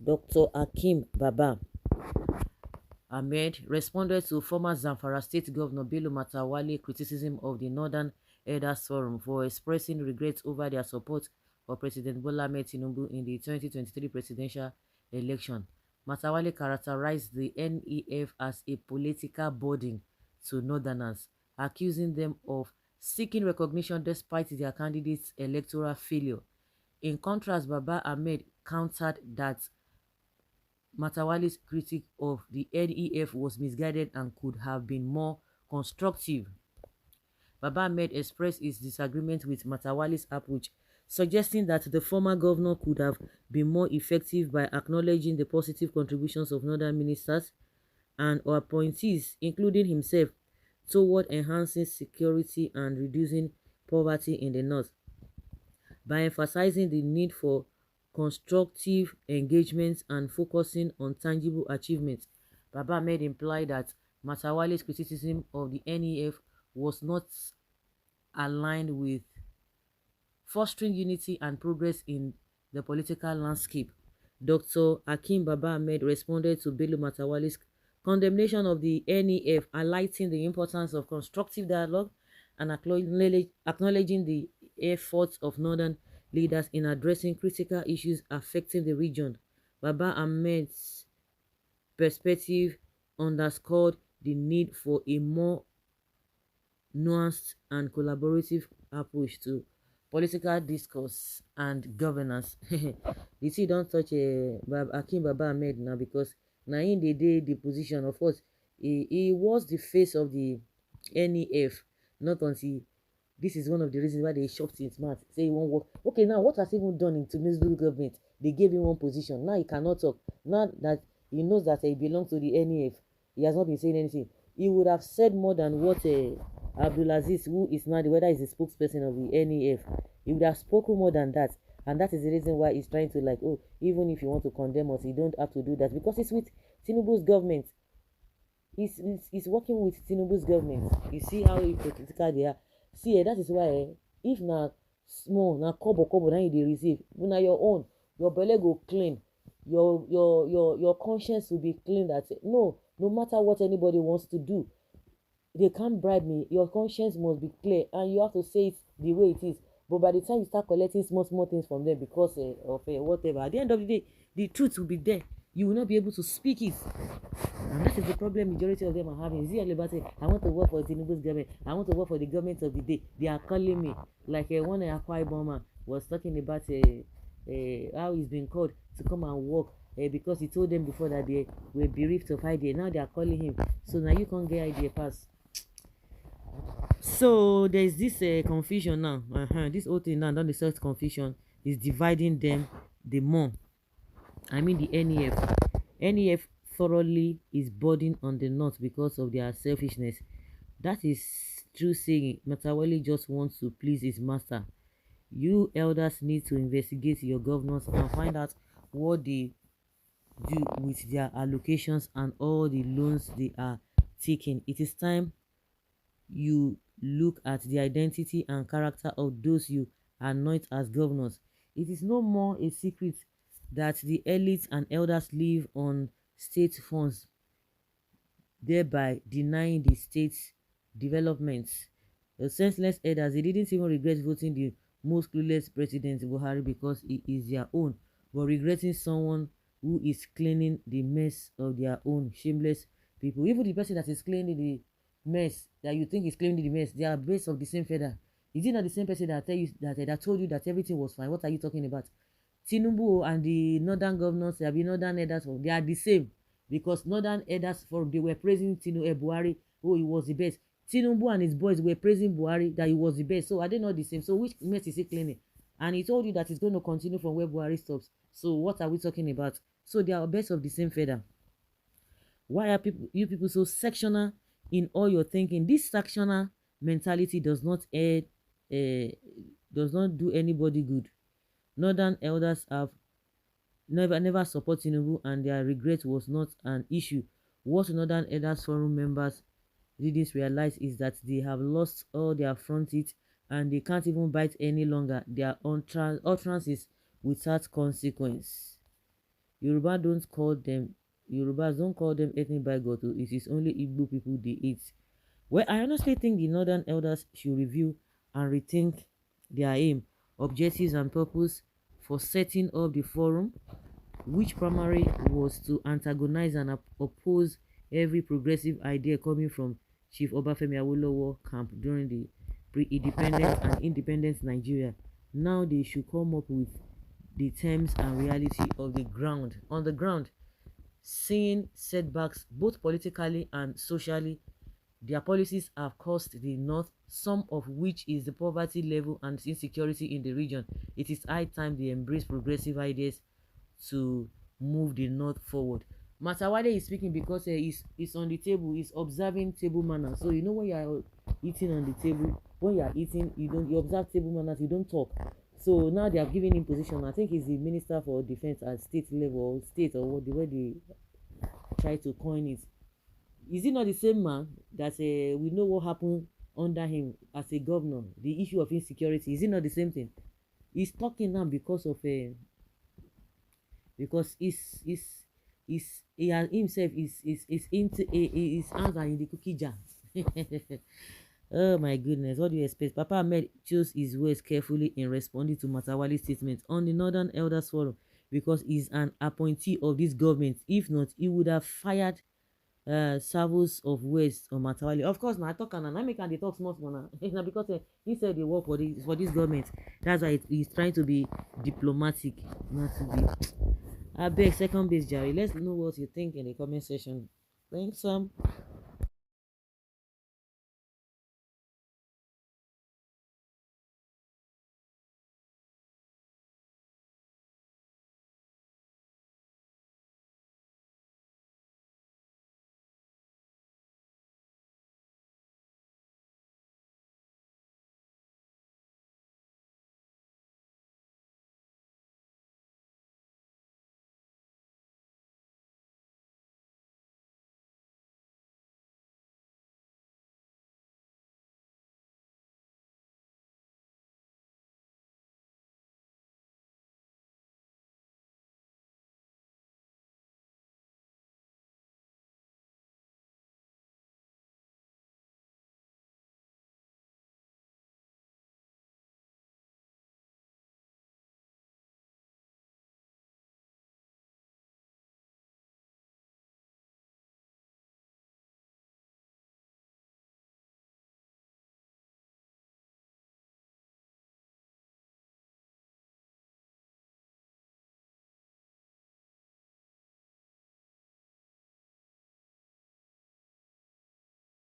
Dr. Akim Baba Ahmed responded to former Zamfara State Governor Bello Matawale criticism of the Northern Elders Forum for expressing regret over their support for President Bola Ahmed Tinubu in the 2023 presidential election. Matawale characterized the NEF as a political burden to Northerners, accusing them of seeking recognition despite their candidate's electoral failure. In contrast, Baba Ahmed countered that Matawale's critique of the NEF was misguided and could have been more constructive. Baba Ahmed expressed his disagreement with Matawale's approach, suggesting that the former governor could have been more effective by acknowledging the positive contributions of northern ministers and appointees, including himself, toward enhancing security and reducing poverty in the north. By emphasizing the need for constructive engagement and focusing on tangible achievements, Baba Ahmed implied that Matawale's criticism of the NEF was not aligned with fostering unity and progress in the political landscape. Dr. Akim Baba Ahmed responded to Bello Matawale's condemnation of the NEF, highlighting the importance of constructive dialogue and acknowledging the efforts of northern leaders in addressing critical issues affecting the region. Baba Ahmed's perspective underscored the need for a more nuanced and collaborative approach to political discourse and governance. The tea don't touch Akim Baba Ahmed now because now in the day the position of course he was the face of the NEF, not until this is one of the reasons why they shocked his mouth. Say he won't work. Okay, now what has he even done in Tinubu government? They gave him one position. Now he cannot talk. Now that he knows that he belongs to the NEF, he has not been saying anything. He would have said more than what Abdulaziz, who is now whether is the spokesperson of the NEF, he would have spoken more than that. And that is the reason why he's trying to like, oh, even if you want to condemn us, you don't have to do that. Because it's with Tinubu's government. He's working with Tinubu's government. You see how hypocritical they are. See, that is why if na small, na kobo na you dey receive, na your own, your belle go clean, your conscience will be clean. That no matter what anybody wants to do, they can't bribe me. Your conscience must be clear, and you have to say it the way it is. But by the time you start collecting small things from them because of whatever, at the end of the day, the truth will be there. You will not be able to speak it. And that is the problem majority of them are having. Is it all about saying, I want to work for Tinubu's government, I want to work for the government of the day. They are calling me. Like one Akwa Ibom was talking about how he's been called to come and work because he told them before that they were bereft of idea. Now they are calling him. So now you can't get idea pass. So there's this confusion now. This whole thing now, don't the self confusion is dividing them the more. I mean the NEF thoroughly is burdened on the north because of their selfishness. That is true saying. Matawale just wants to please his master. You elders need to investigate your governors and find out what they do with their allocations and all the loans they are taking. It is time you look at the identity and character of those you anoint as governors. It is no more a secret that the elites and elders live on state funds, thereby denying the state's developments. The senseless elders, they didn't even regret voting the most clueless president Buhari because he is their own, but regretting someone who is cleaning the mess of their own shameless people. Even the person that is cleaning the mess that you think is cleaning the mess, they are based of the same feather. Is it not the same person that tell you that told you that everything was fine? What are you talking about? Tinubu and the northern governors, there be northern elders, they are the same because northern elders for they were praising Buhari, oh he was the best. Tinubu and his boys were praising Buhari that he was the best. So are they not the same? So which mess is he cleaning? And he told you that it's going to continue from where Buhari stops. So what are we talking about? So they are best of the same feather. Why are you people so sectional in all your thinking? This sectional mentality does not do anybody good. Northern elders have never support Tinubu and their regret was not an issue. What Northern Elders Forum members didn't realize is that they have lost all their front teeth and they can't even bite any longer. Their utterances without consequence. Yoruba don't call them Yorubas don't call them ethnic bigots. It is only Igbo people they hate. Well, I honestly think the northern elders should review and rethink their aim, objectives, and purpose for setting up the forum, which primarily was to antagonize and oppose every progressive idea coming from Chief Obafemi Awolowo camp during the pre-independence and independence Nigeria. Now they should come up with the terms and reality of the ground. On the ground, seeing setbacks both politically and socially, their policies have caused the North, some of which is the poverty level and insecurity in the region. It is high time they embrace progressive ideas to move the North forward. Matawale is speaking because he's on the table, he's observing table manners. So you know when you are eating on the table, when you are eating, you observe table manners, you don't talk. So now they have given him position. I think he's the minister for defense at state level, or state, or what the way they try to coin it. Is it not the same man that we know what happened under him as a governor? The issue of insecurity, is it not the same thing? He's talking now because of because he has himself is into his hands are in the cookie jar. Oh my goodness, what do you expect? Papa Ahmed chose his words carefully in responding to Matawali's statement on the Northern Elders Forum because he's an appointee of this government. If not, he would have fired salvos of words on Matawali. Of course, now I talk and I make and they talk small now. It's not because he said they work for this government. That's why he's trying to be diplomatic, not to be. I beg second base, Jerry. Let's know what you think in the comment section. Thanks, Sam.